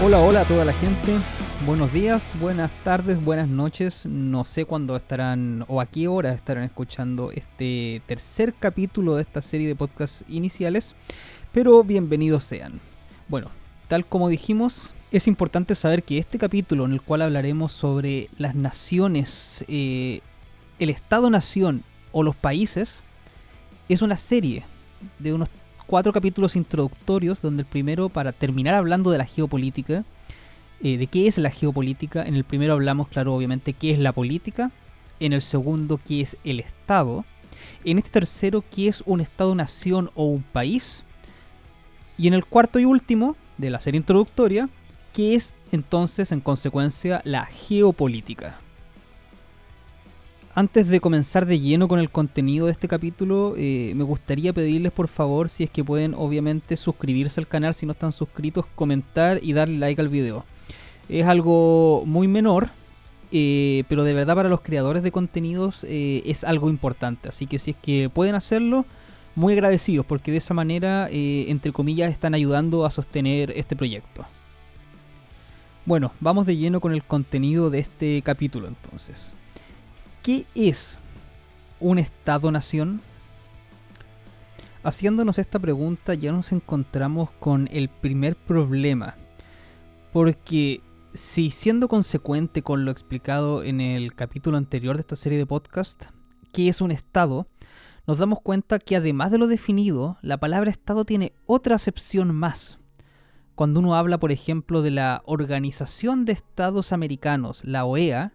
Hola, hola a toda la gente. Buenos días, buenas tardes, buenas noches. No sé cuándo estarán o a qué hora estarán escuchando este tercer capítulo de esta serie de podcasts iniciales, pero bienvenidos sean. Bueno, tal como dijimos, es importante saber que este capítulo en el cual hablaremos sobre las naciones, el Estado-nación o los países, es una serie de unos 4 capítulos introductorios, donde el primero, para terminar hablando de la geopolítica, de qué es la geopolítica. En el primero hablamos, claro, obviamente, qué es la política. En el segundo, qué es el Estado. En este tercero, qué es un Estado-nación o un país. Y en el cuarto y último de la serie introductoria, qué es entonces, en consecuencia, la geopolítica. Antes de comenzar de lleno con el contenido de este capítulo, me gustaría pedirles por favor, si es que pueden, obviamente, suscribirse al canal si no están suscritos, comentar y darle like al video. Es algo muy menor, pero de verdad para los creadores de contenidos es algo importante. Así que si es que pueden hacerlo, muy agradecidos, porque de esa manera, entre comillas, están ayudando a sostener este proyecto. Bueno, vamos de lleno con el contenido de este capítulo entonces. ¿Qué es un Estado-nación? Haciéndonos esta pregunta ya nos encontramos con el primer problema, porque si, siendo consecuente con lo explicado en el capítulo anterior de esta serie de podcast, ¿qué es un Estado?, nos damos cuenta que además de lo definido, la palabra Estado tiene otra acepción más. Cuando uno habla, por ejemplo, de la Organización de Estados Americanos, la OEA,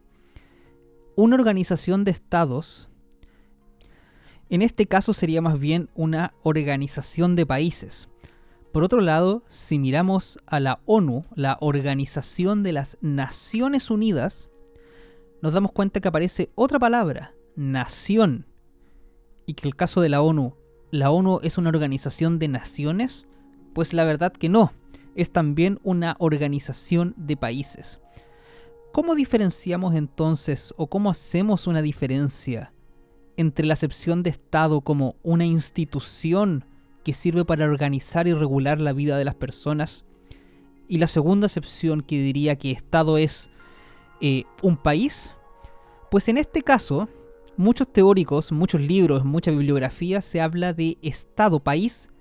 una organización de estados, en este caso sería más bien una organización de países. Por otro lado, si miramos a la ONU, la Organización de las Naciones Unidas, nos damos cuenta que aparece otra palabra, nación, y que el caso de la ONU es una organización de naciones, pues la verdad que no, es también una organización de países. ¿Cómo diferenciamos entonces, o cómo hacemos una diferencia entre la acepción de Estado como una institución que sirve para organizar y regular la vida de las personas, y la segunda acepción, que diría que Estado es un país? Pues en este caso, muchos teóricos, muchos libros, mucha bibliografía se habla de Estado-país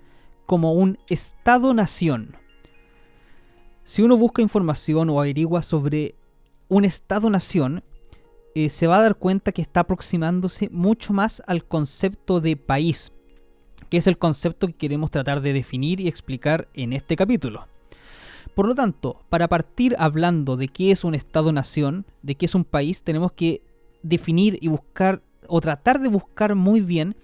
como un Estado-nación. Si uno busca información o averigua sobre un Estado-nación, se va a dar cuenta que está aproximándose mucho más al concepto de país, que es el concepto que queremos tratar de definir y explicar en este capítulo. Por lo tanto, para partir hablando de qué es un Estado-nación, de qué es un país, tenemos que definir y buscar, o tratar de buscar muy bien,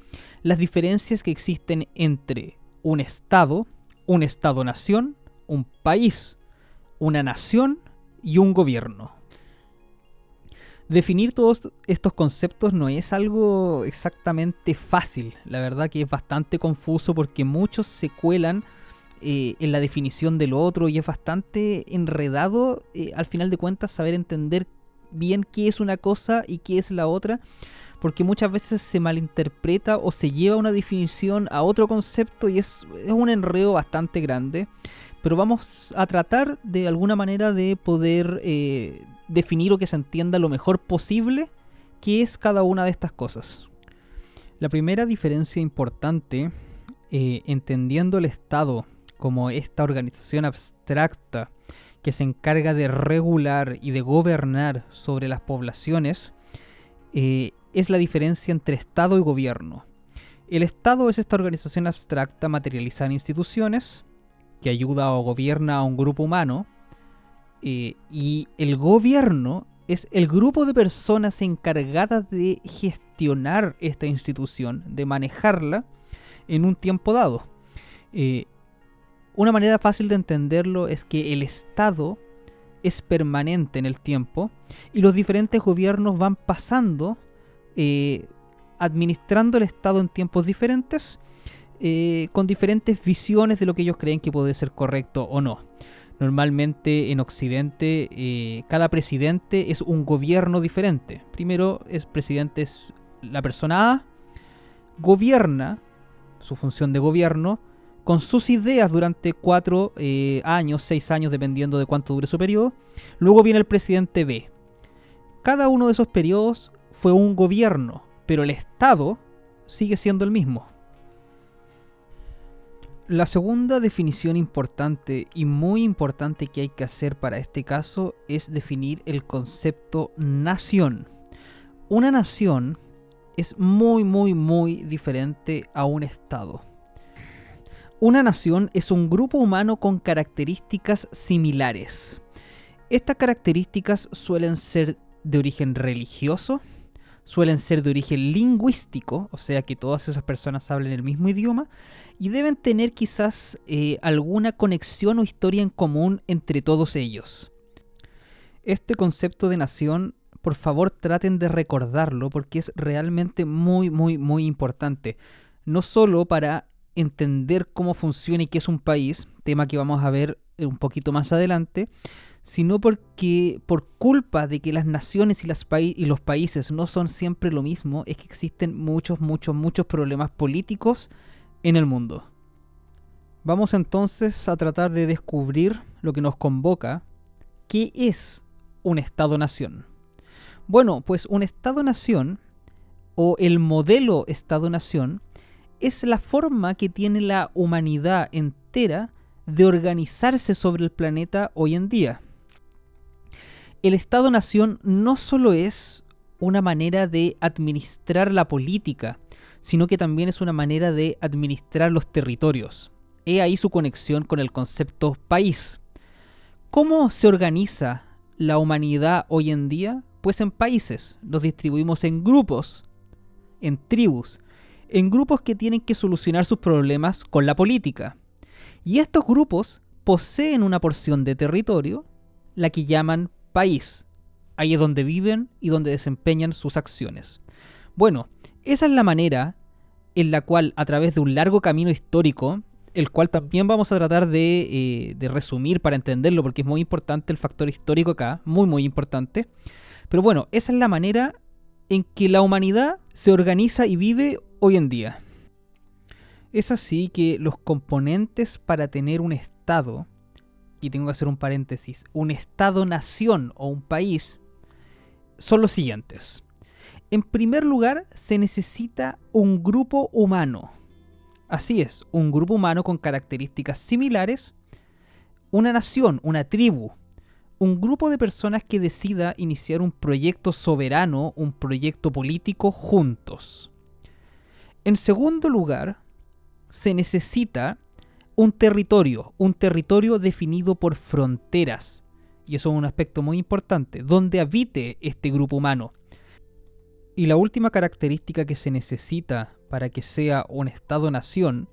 las diferencias que existen entre un Estado, un Estado-nación, un país, una nación y un gobierno. Definir todos estos conceptos no es algo exactamente fácil. La verdad que es bastante confuso, porque muchos se cuelan en la definición del otro, y es bastante enredado al final de cuentas saber entender bien qué es una cosa y qué es la otra, porque muchas veces se malinterpreta o se lleva una definición a otro concepto, y es un enredo bastante grande. Pero vamos a tratar de alguna manera de poder definir, o que se entienda lo mejor posible, qué es cada una de estas cosas. La primera diferencia importante, entendiendo el Estado como esta organización abstracta que se encarga de regular y de gobernar sobre las poblaciones, es la diferencia entre Estado y gobierno. El Estado es esta organización abstracta materializada en instituciones que ayuda o gobierna a un grupo humano, y el gobierno es el grupo de personas encargadas de gestionar esta institución, de manejarla en un tiempo dado. Una manera fácil de entenderlo es que el Estado es permanente en el tiempo, y los diferentes gobiernos van pasando, administrando el Estado en tiempos diferentes, con diferentes visiones de lo que ellos creen que puede ser correcto o no. Normalmente en Occidente cada presidente es un gobierno diferente. Primero presidente es la persona A, gobierna, su función de gobierno, con sus ideas durante 4 años, 6 años, dependiendo de cuánto dure su periodo. Luego viene el presidente B. Cada uno de esos periodos fue un gobierno, pero el Estado sigue siendo el mismo. La segunda definición importante y muy importante que hay que hacer para este caso es definir el concepto nación. Una nación es muy diferente a un estado. Una nación es un grupo humano con características similares. Estas características suelen ser de origen religioso, suelen ser de origen lingüístico, o sea que todas esas personas hablen el mismo idioma, y deben tener quizás alguna conexión o historia en común entre todos ellos. Este concepto de nación, por favor traten de recordarlo porque es realmente muy importante. No solo para entender cómo funciona y qué es un país, tema que vamos a ver un poquito más adelante, sino porque por culpa de que las naciones y los países no son siempre lo mismo, es que existen muchos problemas políticos en el mundo. Vamos entonces a tratar de descubrir lo que nos convoca. ¿Qué es un Estado-nación? Bueno, pues un Estado-nación, o el modelo Estado-nación, es la forma que tiene la humanidad entera de organizarse sobre el planeta hoy en día. El Estado-nación no solo es una manera de administrar la política, sino que también es una manera de administrar los territorios. He ahí su conexión con el concepto país. ¿Cómo se organiza la humanidad hoy en día? Pues en países. Nos distribuimos en grupos, en tribus, en grupos que tienen que solucionar sus problemas con la política. Y estos grupos poseen una porción de territorio, la que llaman país. Ahí es donde viven y donde desempeñan sus acciones. Bueno, esa es la manera en la cual, a través de un largo camino histórico, el cual también vamos a tratar de resumir para entenderlo, porque es muy importante el factor histórico acá, muy importante. Pero bueno, esa es la manera en que la humanidad se organiza y vive hoy en día. Es así que los componentes para tener un Estado, y tengo que hacer un paréntesis, un Estado-nación o un país, son los siguientes. En primer lugar, se necesita un grupo humano. Así es, un grupo humano con características similares, una nación, una tribu, un grupo de personas que decida iniciar un proyecto soberano, un proyecto político juntos. En segundo lugar, se necesita un territorio definido por fronteras, y eso es un aspecto muy importante, donde habite este grupo humano. Y la última característica que se necesita para que sea un Estado-nación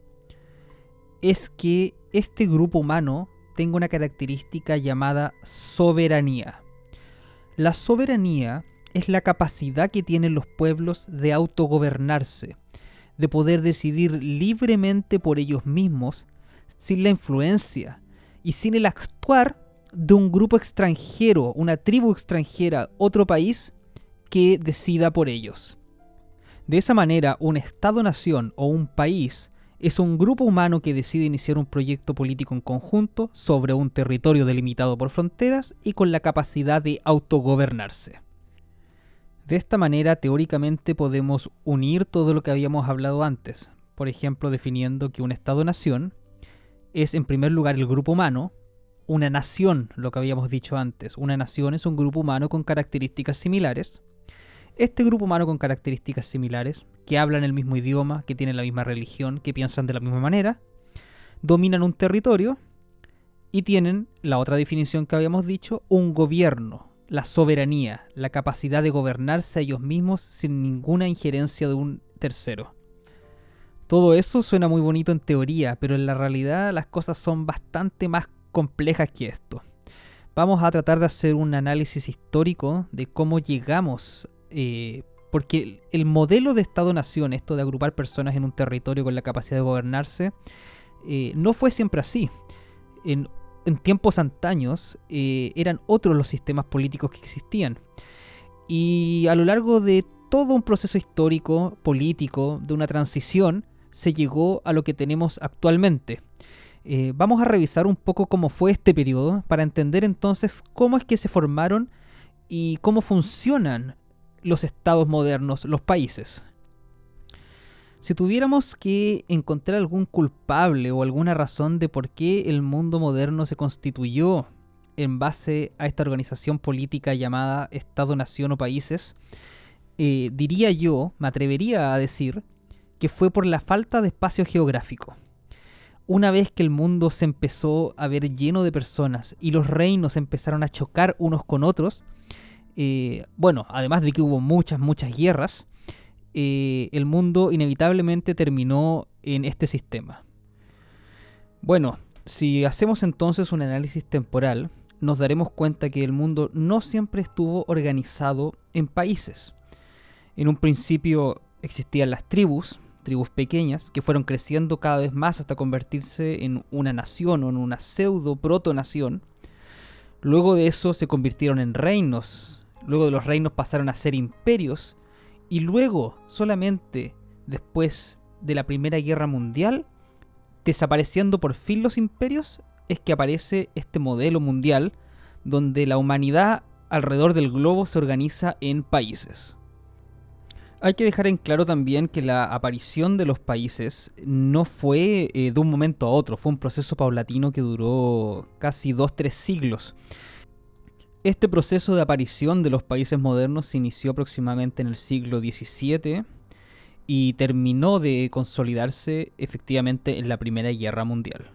es que este grupo humano tenga una característica llamada soberanía. La soberanía es la capacidad que tienen los pueblos de autogobernarse, de poder decidir libremente por ellos mismos, sin la influencia y sin el actuar de un grupo extranjero, una tribu extranjera, otro país que decida por ellos. De esa manera, un Estado-nación o un país es un grupo humano que decide iniciar un proyecto político en conjunto sobre un territorio delimitado por fronteras y con la capacidad de autogobernarse. De esta manera, teóricamente podemos unir todo lo que habíamos hablado antes, por ejemplo, definiendo que un Estado-nación es en primer lugar el grupo humano, una nación, lo que habíamos dicho antes, una nación es un grupo humano con características similares. Este grupo humano con características similares, que hablan el mismo idioma, que tienen la misma religión, que piensan de la misma manera, dominan un territorio y tienen, la otra definición que habíamos dicho, un gobierno, la soberanía, la capacidad de gobernarse a ellos mismos sin ninguna injerencia de un tercero. Todo eso suena muy bonito en teoría, pero en la realidad las cosas son bastante más complejas que esto. Vamos a tratar de hacer un análisis histórico de cómo llegamos Porque el modelo de Estado-Nación, esto de agrupar personas en un territorio con la capacidad de gobernarse, no fue siempre así. En tiempos antaños eran otros los sistemas políticos que existían. Y a lo largo de todo un proceso histórico, político, de una transición, se llegó a lo que tenemos actualmente. Vamos a revisar un poco cómo fue este periodo para entender entonces cómo es que se formaron y cómo funcionan los estados modernos, los países. Si tuviéramos que encontrar algún culpable o alguna razón de por qué el mundo moderno se constituyó en base a esta organización política llamada Estado-Nación o países, diría yo, me atrevería a decir, que fue por la falta de espacio geográfico. Una vez que el mundo se empezó a ver lleno de personas y los reinos empezaron a chocar unos con otros, además de que hubo muchas guerras, el mundo inevitablemente terminó en este sistema. Bueno, si hacemos entonces un análisis temporal, nos daremos cuenta que el mundo no siempre estuvo organizado en países. En un principio existían las tribus pequeñas, que fueron creciendo cada vez más hasta convertirse en una nación o en una pseudo protonación. Luego de eso se convirtieron en reinos. Luego de los reinos pasaron a ser imperios. Y luego, solamente después de la Primera Guerra Mundial, desapareciendo por fin los imperios, es que aparece este modelo mundial donde la humanidad alrededor del globo se organiza en países. Hay que dejar en claro también que la aparición de los países no fue de un momento a otro, fue un proceso paulatino que duró casi 2-3 siglos. Este proceso de aparición de los países modernos se inició aproximadamente en el siglo XVII y terminó de consolidarse efectivamente en la Primera Guerra Mundial.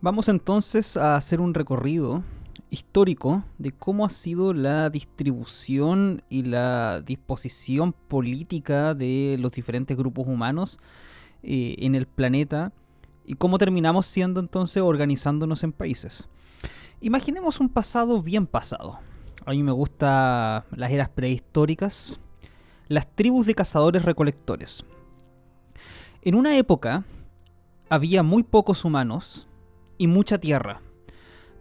Vamos entonces a hacer un recorrido histórico de cómo ha sido la distribución y la disposición política de los diferentes grupos humanos en el planeta y cómo terminamos siendo entonces organizándonos en países. Imaginemos un pasado bien pasado. A mí me gustan las eras prehistóricas, las tribus de cazadores-recolectores. En una época había muy pocos humanos y mucha tierra.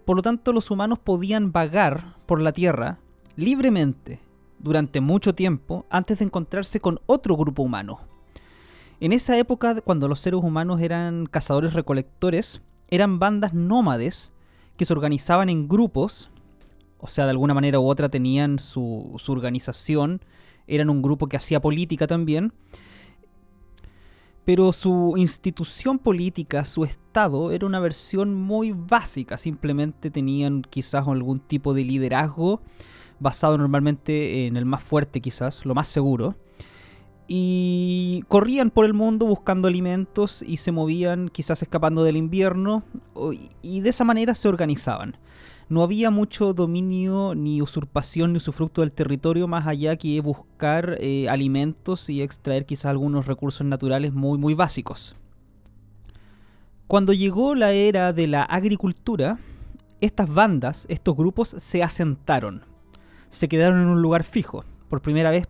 Por lo tanto, los humanos podían vagar por la tierra libremente durante mucho tiempo antes de encontrarse con otro grupo humano. En esa época, cuando los seres humanos eran cazadores-recolectores, eran bandas nómades que se organizaban en grupos, o sea, de alguna manera u otra tenían su organización, eran un grupo que hacía política también, pero su institución política, su estado, era una versión muy básica. Simplemente tenían quizás algún tipo de liderazgo basado normalmente en el más fuerte quizás, lo más seguro. Y corrían por el mundo buscando alimentos y se movían quizás escapando del invierno y de esa manera se organizaban. No había mucho dominio, ni usurpación, ni usufructo del territorio más allá que buscar alimentos y extraer quizás algunos recursos naturales muy básicos. Cuando llegó la era de la agricultura, estas bandas, estos grupos se asentaron. Se quedaron en un lugar fijo. Por primera vez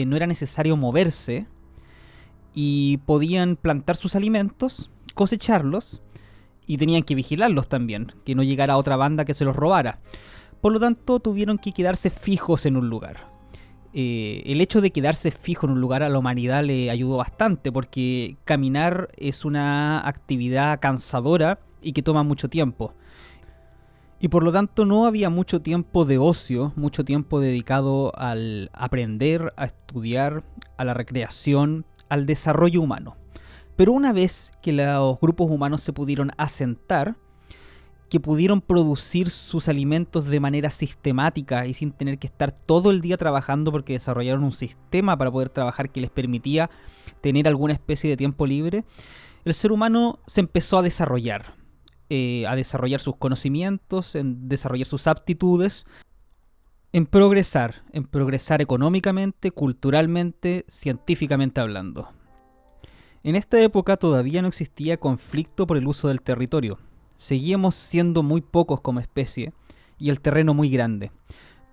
no era necesario moverse y podían plantar sus alimentos, cosecharlos, y tenían que vigilarlos también, que no llegara otra banda que se los robara. Por lo tanto, tuvieron que quedarse fijos en un lugar. El hecho de quedarse fijo en un lugar a la humanidad le ayudó bastante, porque caminar es una actividad cansadora y que toma mucho tiempo. Y por lo tanto no había mucho tiempo de ocio, mucho tiempo dedicado al aprender, a estudiar, a la recreación, al desarrollo humano. Pero una vez que los grupos humanos se pudieron asentar, que pudieron producir sus alimentos de manera sistemática y sin tener que estar todo el día trabajando porque desarrollaron un sistema para poder trabajar que les permitía tener alguna especie de tiempo libre, el ser humano se empezó a desarrollar sus conocimientos, en desarrollar sus aptitudes, en progresar económicamente, culturalmente, científicamente hablando. En esta época todavía no existía conflicto por el uso del territorio. Seguíamos siendo muy pocos como especie y el terreno muy grande.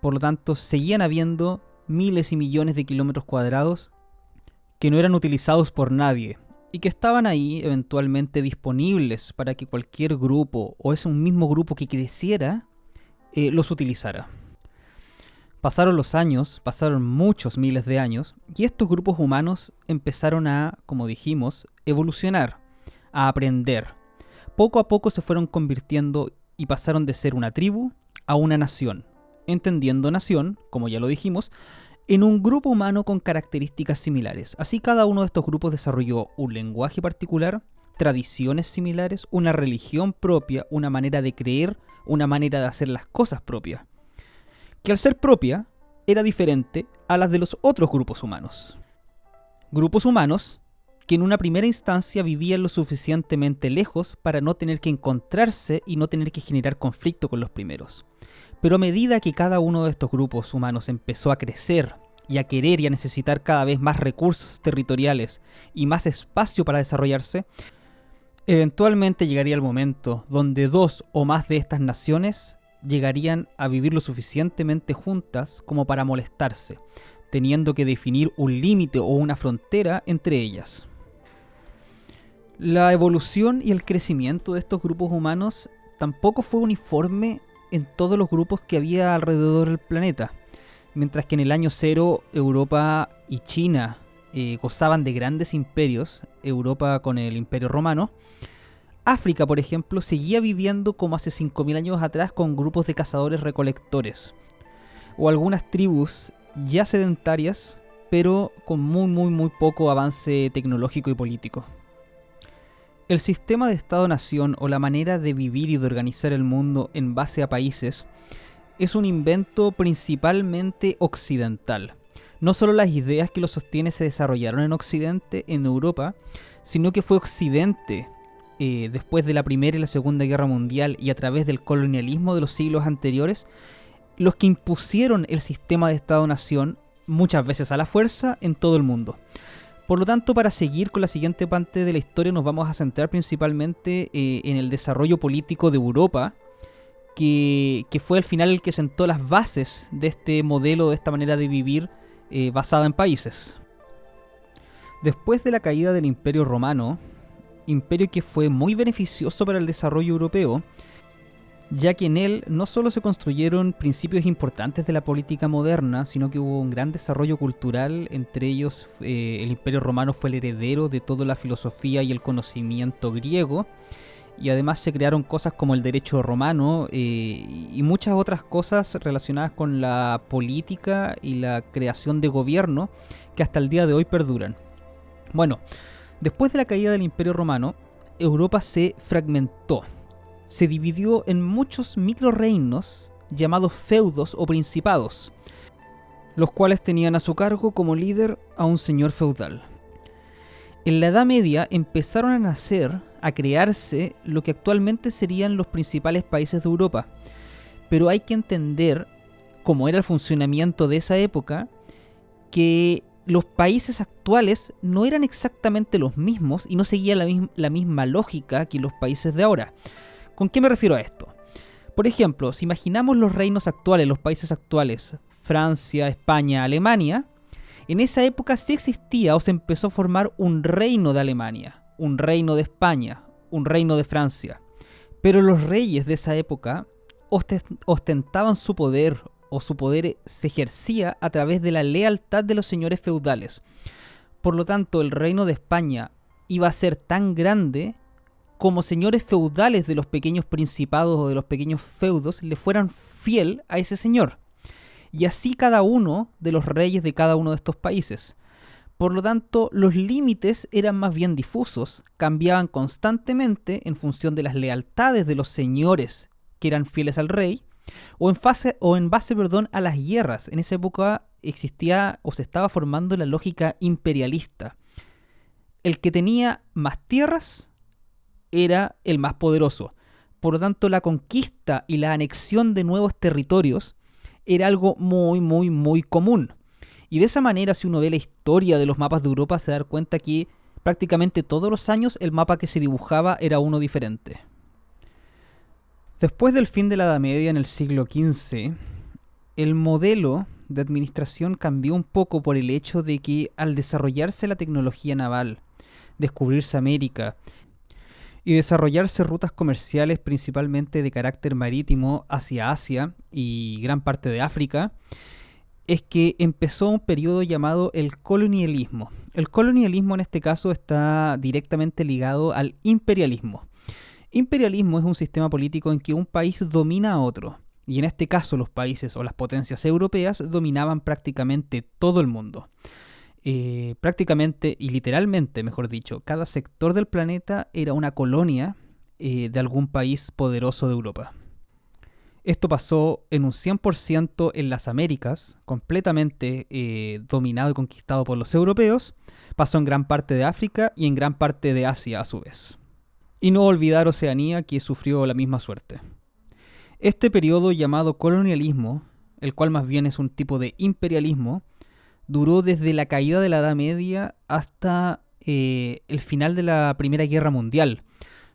Por lo tanto, seguían habiendo miles y millones de kilómetros cuadrados que no eran utilizados por nadie y que estaban ahí eventualmente disponibles para que cualquier grupo o ese un mismo grupo que creciera los utilizara. Pasaron los años, pasaron muchos miles de años, y estos grupos humanos empezaron a, como dijimos, evolucionar, a aprender. Poco a poco se fueron convirtiendo y pasaron de ser una tribu a una nación, entendiendo nación, como ya lo dijimos, en un grupo humano con características similares. Así cada uno de estos grupos desarrolló un lenguaje particular, tradiciones similares, una religión propia, una manera de creer, una manera de hacer las cosas propias, que al ser propia era diferente a las de los otros grupos humanos. Grupos humanos que en una primera instancia vivían lo suficientemente lejos para no tener que encontrarse y no tener que generar conflicto con los primeros. Pero a medida que cada uno de estos grupos humanos empezó a crecer y a querer y a necesitar cada vez más recursos territoriales y más espacio para desarrollarse, eventualmente llegaría el momento donde dos o más de estas naciones llegarían a vivir lo suficientemente juntas como para molestarse, teniendo que definir un límite o una frontera entre ellas. La evolución y el crecimiento de estos grupos humanos tampoco fue uniforme en todos los grupos que había alrededor del planeta. Mientras que en el año cero Europa y China gozaban de grandes imperios, Europa con el Imperio Romano, África, por ejemplo, seguía viviendo como hace 5.000 años atrás con grupos de cazadores-recolectores, o algunas tribus ya sedentarias, pero con muy poco avance tecnológico y político. El sistema de Estado-Nación o la manera de vivir y de organizar el mundo en base a países es un invento principalmente occidental. No solo las ideas que lo sostienen se desarrollaron en Occidente, en Europa, sino que fue Occidente, después de la Primera y la Segunda Guerra Mundial y a través del colonialismo de los siglos anteriores, los que impusieron el sistema de Estado-Nación, muchas veces a la fuerza, en todo el mundo. Por lo tanto, para seguir con la siguiente parte de la historia, nos vamos a centrar principalmente en el desarrollo político de Europa, que fue al final el que sentó las bases de este modelo, de esta manera de vivir basada en países. Después de la caída del Imperio Romano, imperio que fue muy beneficioso para el desarrollo europeo, ya que en él no solo se construyeron principios importantes de la política moderna, sino que hubo un gran desarrollo cultural. Entre ellos, el Imperio Romano fue el heredero de toda la filosofía y el conocimiento griego, y además se crearon cosas como el derecho romano y muchas otras cosas relacionadas con la política y la creación de gobierno que hasta el día de hoy perduran. Bueno, después de la caída del Imperio Romano, Europa se fragmentó. Se dividió en muchos microreinos llamados feudos o principados, los cuales tenían a su cargo como líder a un señor feudal. En la Edad Media empezaron a nacer, a crearse lo que actualmente serían los principales países de Europa. Pero hay que entender cómo era el funcionamiento de esa época, que los países actuales no eran exactamente los mismos y no seguían la misma lógica que los países de ahora. ¿Con qué me refiero a esto? Por ejemplo, si imaginamos los reinos actuales, los países actuales, Francia, España, Alemania, en esa época sí existía o se empezó a formar un reino de Alemania, un reino de España, un reino de Francia. Pero los reyes de esa época ostentaban su poder, o su poder se ejercía a través de la lealtad de los señores feudales. Por lo tanto, el reino de España iba a ser tan grande como señores feudales de los pequeños principados o de los pequeños feudos le fueran fiel a ese señor. Y así cada uno de los reyes de cada uno de estos países. Por lo tanto, los límites eran más bien difusos, cambiaban constantemente en función de las lealtades de los señores que eran fieles al rey, o en base a las guerras. En esa época existía o se estaba formando la lógica imperialista. El que tenía más tierras era el más poderoso. Por lo tanto, la conquista y la anexión de nuevos territorios era algo muy común. Y de esa manera, si uno ve la historia de los mapas de Europa, se da cuenta que prácticamente todos los años el mapa que se dibujaba era uno diferente. Después del fin de la Edad Media en el siglo XV, el modelo de administración cambió un poco por el hecho de que al desarrollarse la tecnología naval, descubrirse América y desarrollarse rutas comerciales principalmente de carácter marítimo hacia Asia y gran parte de África, es que empezó un periodo llamado el colonialismo. El colonialismo en este caso está directamente ligado al imperialismo. Imperialismo es un sistema político en que un país domina a otro, y en este caso los países o las potencias europeas dominaban prácticamente todo el mundo. Prácticamente y literalmente, mejor dicho, cada sector del planeta era una colonia de algún país poderoso de Europa. Esto pasó en un 100% en las Américas, completamente dominado y conquistado por los europeos. Pasó en gran parte de África y en gran parte de Asia a su vez. Y no olvidar Oceanía, que sufrió la misma suerte. Este periodo llamado colonialismo, el cual más bien es un tipo de imperialismo, duró desde la caída de la Edad Media hasta el final de la Primera Guerra Mundial,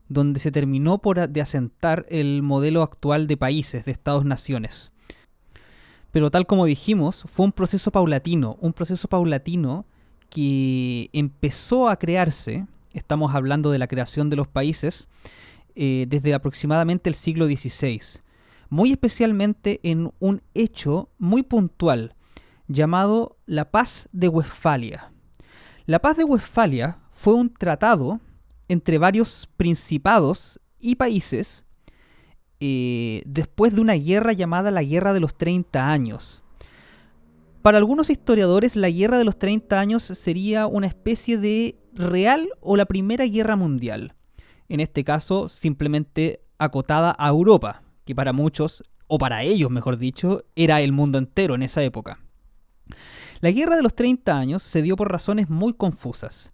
donde se terminó de asentar el modelo actual de países, de estados-naciones. Pero tal como dijimos, fue un proceso paulatino que empezó a crearse, estamos hablando de la creación de los países, desde aproximadamente el siglo XVI, muy especialmente en un hecho muy puntual, llamado la Paz de Westfalia. La Paz de Westfalia fue un tratado entre varios principados y países después de una guerra llamada la Guerra de los 30 Años. Para algunos historiadores, la Guerra de los 30 Años sería una especie de real o la Primera Guerra Mundial. En este caso, simplemente acotada a Europa, que para muchos, o para ellos mejor dicho, era el mundo entero en esa época. La Guerra de los 30 Años se dio por razones muy confusas.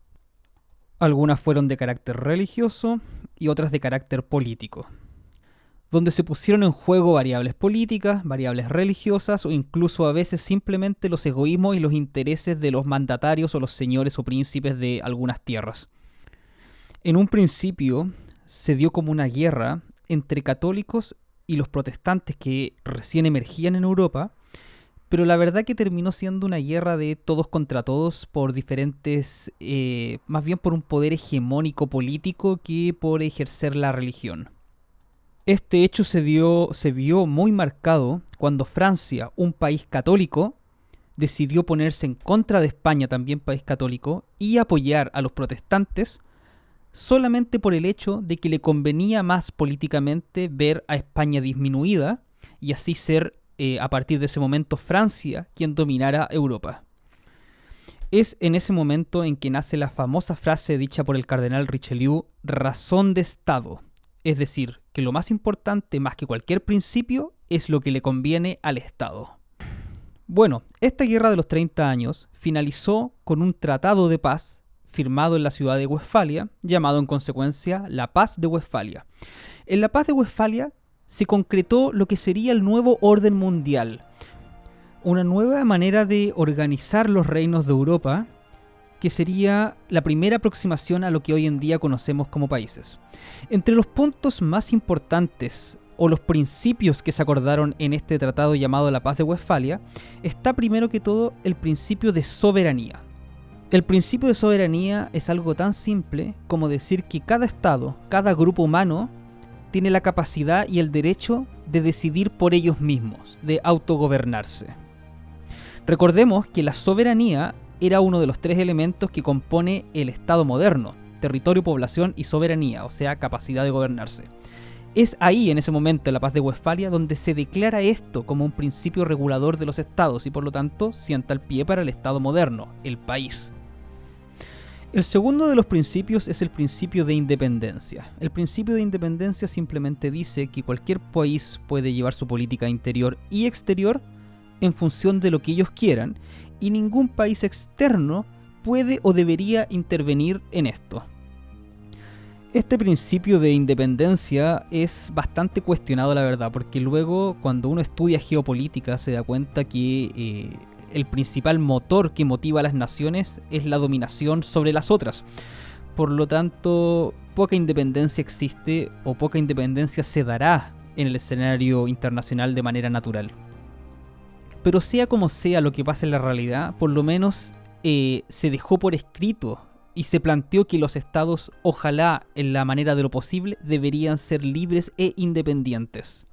Algunas fueron de carácter religioso y otras de carácter político, donde se pusieron en juego variables políticas, variables religiosas o incluso a veces simplemente los egoísmos y los intereses de los mandatarios o los señores o príncipes de algunas tierras. En un principio se dio como una guerra entre católicos y los protestantes que recién emergían en Europa, pero la verdad que terminó siendo una guerra de todos contra todos por diferentes, más bien por un poder hegemónico político que por ejercer la religión. Este hecho se vio muy marcado cuando Francia, un país católico, decidió ponerse en contra de España, también país católico, y apoyar a los protestantes solamente por el hecho de que le convenía más políticamente ver a España disminuida y así ser a partir de ese momento Francia quien dominara Europa. Es en ese momento en que nace la famosa frase dicha por el cardenal Richelieu, razón de Estado, es decir, que lo más importante más que cualquier principio es lo que le conviene al Estado. Bueno, esta guerra de los 30 años finalizó con un tratado de paz firmado en la ciudad de Westfalia, llamado en consecuencia la Paz de Westfalia. En la Paz de Westfalia se concretó lo que sería el nuevo orden mundial, una nueva manera de organizar los reinos de Europa, que sería la primera aproximación a lo que hoy en día conocemos como países. Entre los puntos más importantes o los principios que se acordaron en este tratado llamado la Paz de Westfalia, está primero que todo el principio de soberanía. El principio de soberanía es algo tan simple como decir que cada estado, cada grupo humano, tiene la capacidad y el derecho de decidir por ellos mismos, de autogobernarse. Recordemos que la soberanía era uno de los tres elementos que compone el Estado moderno: territorio, población y soberanía, o sea, capacidad de gobernarse. Es ahí, en ese momento, en la Paz de Westfalia, donde se declara esto como un principio regulador de los estados y por lo tanto sienta el pie para el Estado moderno, el país. El segundo de los principios es el principio de independencia. El principio de independencia simplemente dice que cualquier país puede llevar su política interior y exterior en función de lo que ellos quieran, y ningún país externo puede o debería intervenir en esto. Este principio de independencia es bastante cuestionado, la verdad, porque luego cuando uno estudia geopolítica se da cuenta que el principal motor que motiva a las naciones es la dominación sobre las otras. Por lo tanto, poca independencia existe o poca independencia se dará en el escenario internacional de manera natural. Pero sea como sea lo que pasa en la realidad, por lo menos se dejó por escrito y se planteó que los estados, ojalá en la manera de lo posible, deberían ser libres e independientes.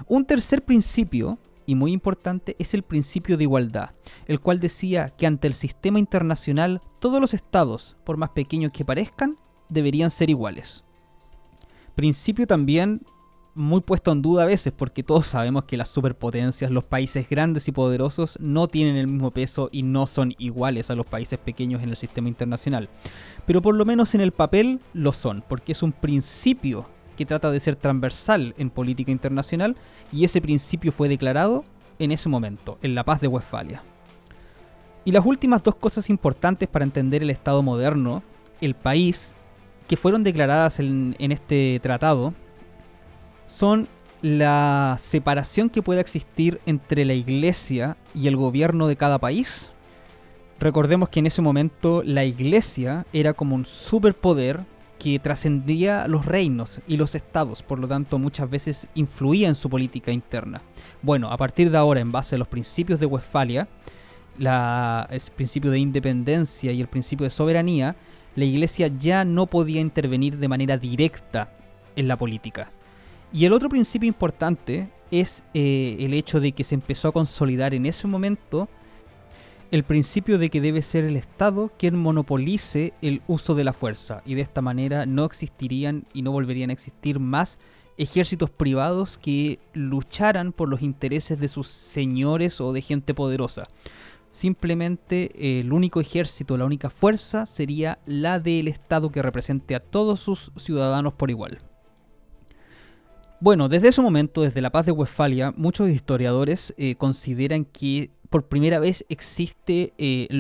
Un tercer principio, y muy importante, es el principio de igualdad, el cual decía que ante el sistema internacional todos los estados, por más pequeños que parezcan, deberían ser iguales. Principio también muy puesto en duda a veces, porque todos sabemos que las superpotencias, los países grandes y poderosos, no tienen el mismo peso y no son iguales a los países pequeños en el sistema internacional. Pero por lo menos en el papel lo son, porque es un principio que trata de ser transversal en política internacional, y ese principio fue declarado en ese momento, en la Paz de Westfalia. Y las últimas dos cosas importantes para entender el Estado moderno, el país, que fueron declaradas en este tratado, son la separación que pueda existir entre la iglesia y el gobierno de cada país. Recordemos que en ese momento la iglesia era como un superpoder que trascendía los reinos y los estados, por lo tanto muchas veces influía en su política interna. Bueno, a partir de ahora, en base a los principios de Westfalia, el principio de independencia y el principio de soberanía, la iglesia ya no podía intervenir de manera directa en la política. Y el otro principio importante es el hecho de que se empezó a consolidar en ese momento el principio de que debe ser el Estado quien monopolice el uso de la fuerza, y de esta manera no existirían y no volverían a existir más ejércitos privados que lucharan por los intereses de sus señores o de gente poderosa. Simplemente el único ejército, la única fuerza sería la del Estado, que represente a todos sus ciudadanos por igual. Bueno, desde ese momento, desde la Paz de Westfalia, muchos historiadores consideran que por primera vez existe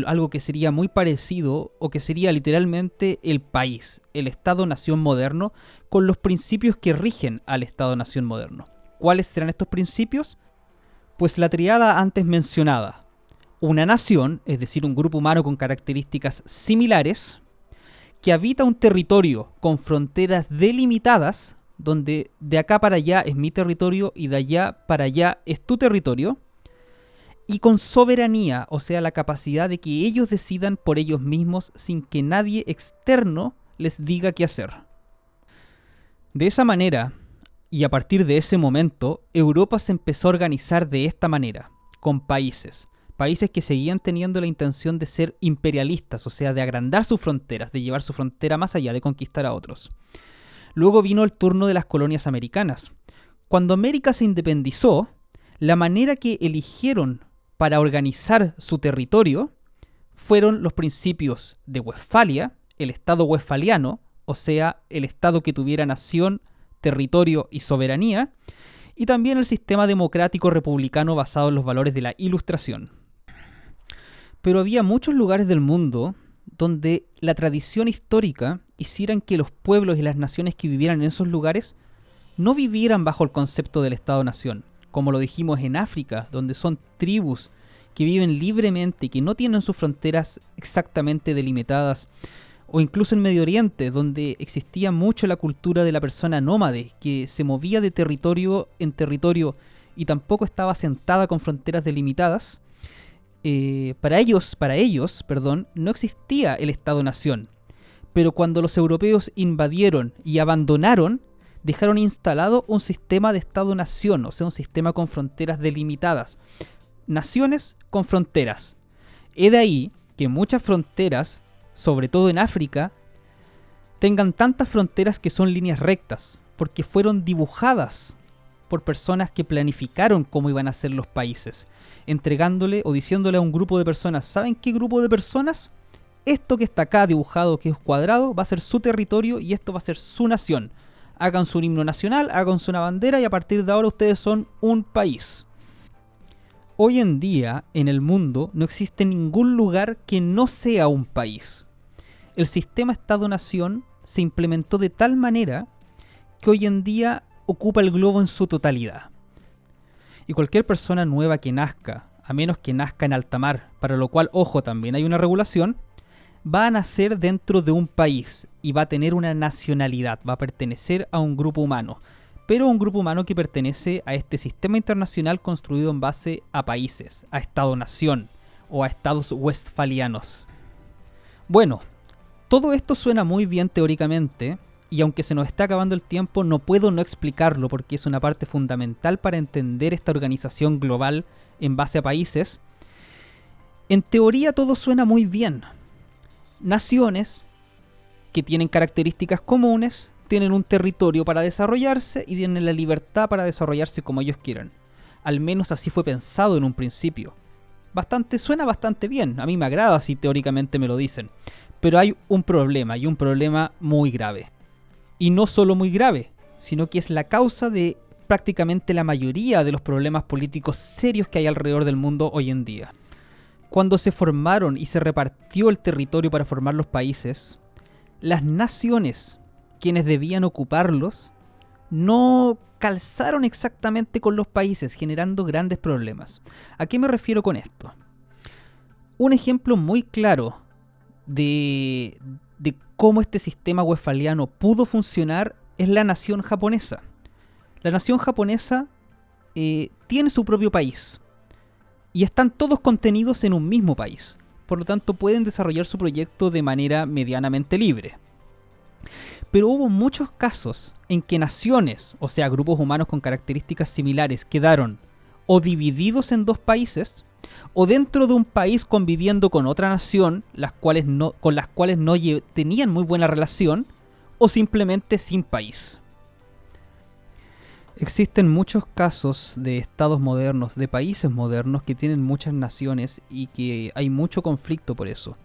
algo que sería muy parecido, o que sería literalmente el país, el Estado-nación moderno, con los principios que rigen al Estado-nación moderno. ¿Cuáles serán estos principios? Pues la triada antes mencionada: una nación, es decir, un grupo humano con características similares, que habita un territorio con fronteras delimitadas, donde de acá para allá es mi territorio y de allá para allá es tu territorio, y con soberanía, o sea, la capacidad de que ellos decidan por ellos mismos sin que nadie externo les diga qué hacer. De esa manera, y a partir de ese momento, Europa se empezó a organizar de esta manera, con países que seguían teniendo la intención de ser imperialistas, o sea, de agrandar sus fronteras, de llevar su frontera más allá, de conquistar a otros. Luego vino el turno de las colonias americanas. Cuando América se independizó, la manera que eligieron para organizar su territorio fueron los principios de Westfalia, el Estado westfaliano, o sea, el Estado que tuviera nación, territorio y soberanía, y también el sistema democrático republicano basado en los valores de la Ilustración. Pero había muchos lugares del mundo donde la tradición histórica hicieran que los pueblos y las naciones que vivieran en esos lugares no vivieran bajo el concepto del Estado-nación, como lo dijimos en África, donde son tribus que viven libremente y que no tienen sus fronteras exactamente delimitadas, o incluso en Medio Oriente, donde existía mucho la cultura de la persona nómade, que se movía de territorio en territorio y tampoco estaba asentada con fronteras delimitadas. Para ellos, no existía el Estado-nación. Pero cuando los europeos invadieron y abandonaron, dejaron instalado un sistema de Estado-nación, o sea, un sistema con fronteras delimitadas. Naciones con fronteras. He de ahí que muchas fronteras, sobre todo en África, tengan tantas fronteras que son líneas rectas, porque fueron dibujadas por personas que planificaron cómo iban a ser los países, entregándole o diciéndole a un grupo de personas: ¿saben qué grupo de personas? Esto que está acá dibujado, que es cuadrado, va a ser su territorio y esto va a ser su nación. Háganse un himno nacional, háganse una bandera y a partir de ahora ustedes son un país. Hoy en día, en el mundo, no existe ningún lugar que no sea un país. El sistema Estado-Nación se implementó de tal manera que hoy en día ocupa el globo en su totalidad. Y cualquier persona nueva que nazca, a menos que nazca en alta mar, para lo cual, ojo, también hay una regulación, va a nacer dentro de un país y va a tener una nacionalidad, va a pertenecer a un grupo humano. pero un grupo humano que pertenece a este sistema internacional construido en base a países, a Estado-nación o a estados westfalianos. Bueno, todo esto suena muy bien teóricamente, y aunque se nos está acabando el tiempo, no puedo no explicarlo porque es una parte fundamental para entender esta organización global en base a países. En teoría todo suena muy bien. Naciones que tienen características comunes, tienen un territorio para desarrollarse y tienen la libertad para desarrollarse como ellos quieran. Al menos así fue pensado en un principio. Suena bastante bien, a mí me agrada si teóricamente me lo dicen. Pero hay un problema, y un problema muy grave. Y no solo muy grave, sino que es la causa de prácticamente la mayoría de los problemas políticos serios que hay alrededor del mundo hoy en día. Cuando se formaron y se repartió el territorio para formar los países, las naciones, quienes debían ocuparlos, no calzaron exactamente con los países, generando grandes problemas. ¿A qué me refiero con esto? Un ejemplo muy claro de cómo este sistema westfaliano pudo funcionar es la nación japonesa. La nación japonesa tiene su propio país y están todos contenidos en un mismo país. Por lo tanto, pueden desarrollar su proyecto de manera medianamente libre. Pero hubo muchos casos en que naciones, o sea, grupos humanos con características similares, quedaron o divididos en dos países, o dentro de un país conviviendo con otra nación, con las cuales no tenían muy buena relación, o simplemente sin país. Existen muchos casos de estados modernos, de países modernos que tienen muchas naciones y que hay mucho conflicto por eso,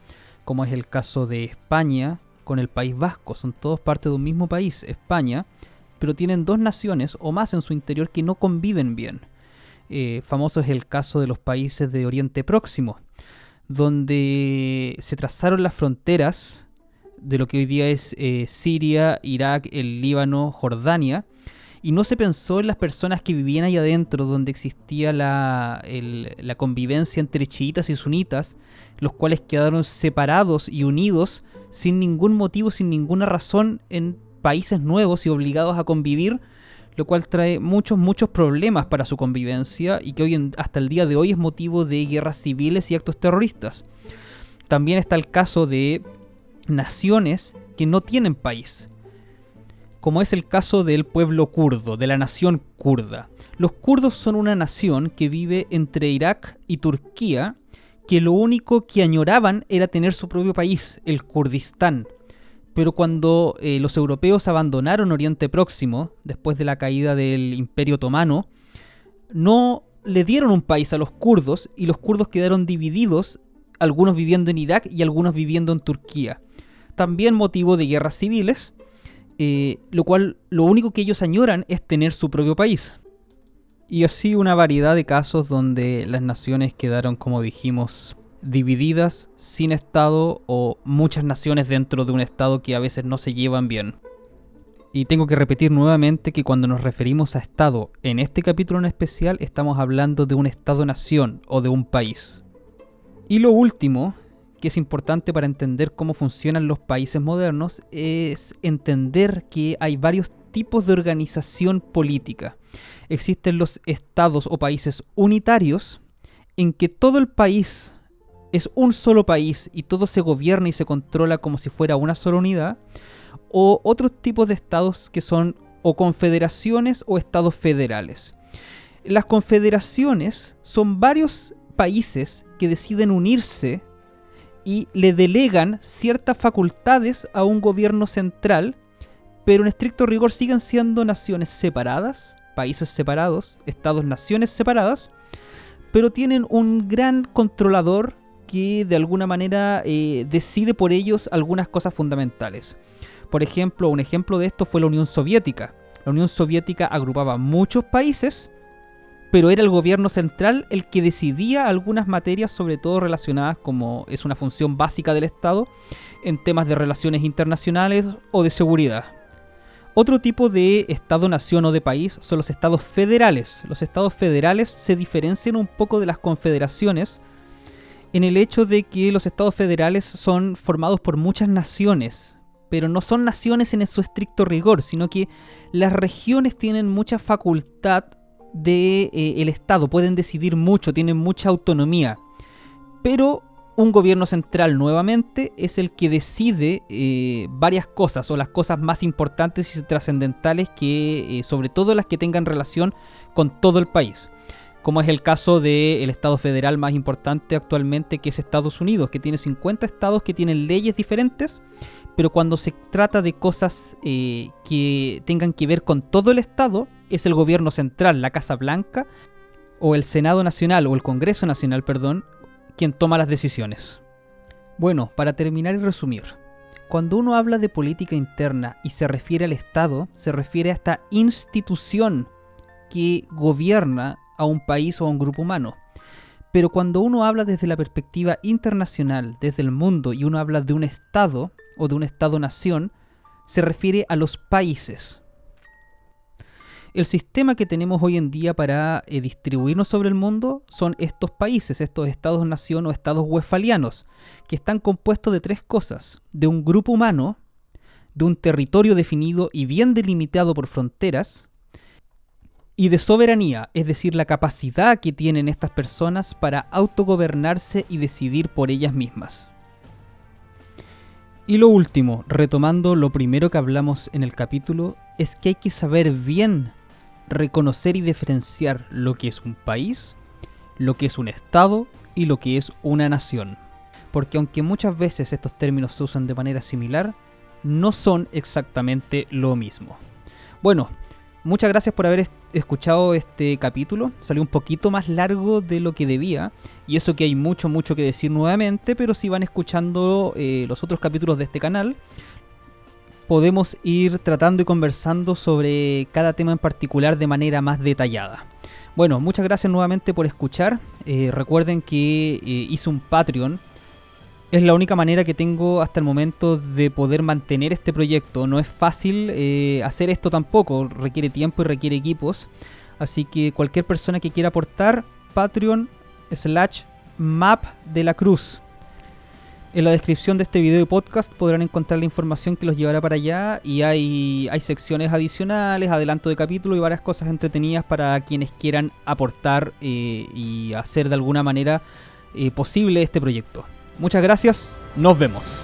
como es el caso de España con el País Vasco. Son todos parte de un mismo país, España, pero tienen dos naciones o más en su interior que no conviven bien. Famoso es el caso de los países de Oriente Próximo, donde se trazaron las fronteras de lo que hoy día es Siria, Irak, el Líbano, Jordania, y no se pensó en las personas que vivían ahí adentro, donde existía la convivencia entre chiitas y sunitas, los cuales quedaron separados y unidos sin ningún motivo, sin ninguna razón, en países nuevos y obligados a convivir, lo cual trae muchos problemas para su convivencia y que hasta el día de hoy es motivo de guerras civiles y actos terroristas. También está el caso de naciones que no tienen país, como es el caso del pueblo kurdo, de la nación kurda. Los kurdos son una nación que vive entre Irak y Turquía, que lo único que añoraban era tener su propio país, el Kurdistán. Pero cuando los europeos abandonaron Oriente Próximo, después de la caída del Imperio Otomano, no le dieron un país a los kurdos y los kurdos quedaron divididos, algunos viviendo en Irak y algunos viviendo en Turquía. También motivo de guerras civiles, lo único que ellos añoran es tener su propio país. Y así una variedad de casos donde las naciones quedaron, como dijimos, divididas, sin estado, o muchas naciones dentro de un estado que a veces no se llevan bien. Y tengo que repetir nuevamente que cuando nos referimos a estado en este capítulo en especial, estamos hablando de un estado-nación o de un país. Y lo último, que es importante para entender cómo funcionan los países modernos, es entender que hay varios tipos de organización política. Existen los estados o países unitarios, en que todo el país es un solo país y todo se gobierna y se controla como si fuera una sola unidad, o otros tipos de estados que son o confederaciones o estados federales. Las confederaciones son varios países que deciden unirse y le delegan ciertas facultades a un gobierno central, pero en estricto rigor siguen siendo naciones separadas, países separados, estados-naciones separadas, pero tienen un gran controlador que de alguna manera decide por ellos algunas cosas fundamentales. Por ejemplo, un ejemplo de esto fue la Unión Soviética. La Unión Soviética agrupaba muchos países, pero era el gobierno central el que decidía algunas materias, sobre todo relacionadas, como es una función básica del Estado, en temas de relaciones internacionales o de seguridad. Otro tipo de Estado-nación o de país son los estados federales. Los estados federales se diferencian un poco de las confederaciones en el hecho de que los estados federales son formados por muchas naciones, pero no son naciones en su estricto rigor, sino que las regiones tienen mucha facultad de el Estado, pueden decidir mucho, tienen mucha autonomía, pero un gobierno central nuevamente es el que decide varias cosas, o las cosas más importantes y trascendentales, que sobre todo las que tengan relación con todo el país, como es el caso del estado federal más importante actualmente, que es Estados Unidos, que tiene 50 estados que tienen leyes diferentes, pero cuando se trata de cosas que tengan que ver con todo el estado, es el gobierno central, la Casa Blanca, o el Senado Nacional, o el Congreso Nacional, perdón, quien toma las decisiones. Bueno, para terminar y resumir, cuando uno habla de política interna y se refiere al Estado, se refiere a esta institución que gobierna a un país o a un grupo humano. Pero cuando uno habla desde la perspectiva internacional, desde el mundo, y uno habla de un Estado o de un Estado-nación, se refiere a los países. El sistema que tenemos hoy en día para distribuirnos sobre el mundo son estos países, estos estados-nación o estados westfalianos, que están compuestos de tres cosas: de un grupo humano, de un territorio definido y bien delimitado por fronteras, y de soberanía, es decir, la capacidad que tienen estas personas para autogobernarse y decidir por ellas mismas. Y lo último, retomando lo primero que hablamos en el capítulo, es que hay que saber bien reconocer y diferenciar lo que es un país, lo que es un estado y lo que es una nación. Porque aunque muchas veces estos términos se usan de manera similar, no son exactamente lo mismo. Bueno, muchas gracias por haber escuchado este capítulo. Salió un poquito más largo de lo que debía, y eso que hay mucho que decir nuevamente, pero si van escuchando los otros capítulos de este canal, podemos ir tratando y conversando sobre cada tema en particular de manera más detallada. Bueno, muchas gracias nuevamente por escuchar. Recuerden que hice un Patreon. Es la única manera que tengo hasta el momento de poder mantener este proyecto. No es fácil hacer esto tampoco, requiere tiempo y requiere equipos. Así que cualquier persona que quiera aportar, Patreon/mapdelacruz. En la descripción de este video y podcast podrán encontrar la información que los llevará para allá, y hay secciones adicionales, adelanto de capítulo y varias cosas entretenidas para quienes quieran aportar y hacer de alguna manera posible este proyecto. Muchas gracias, nos vemos.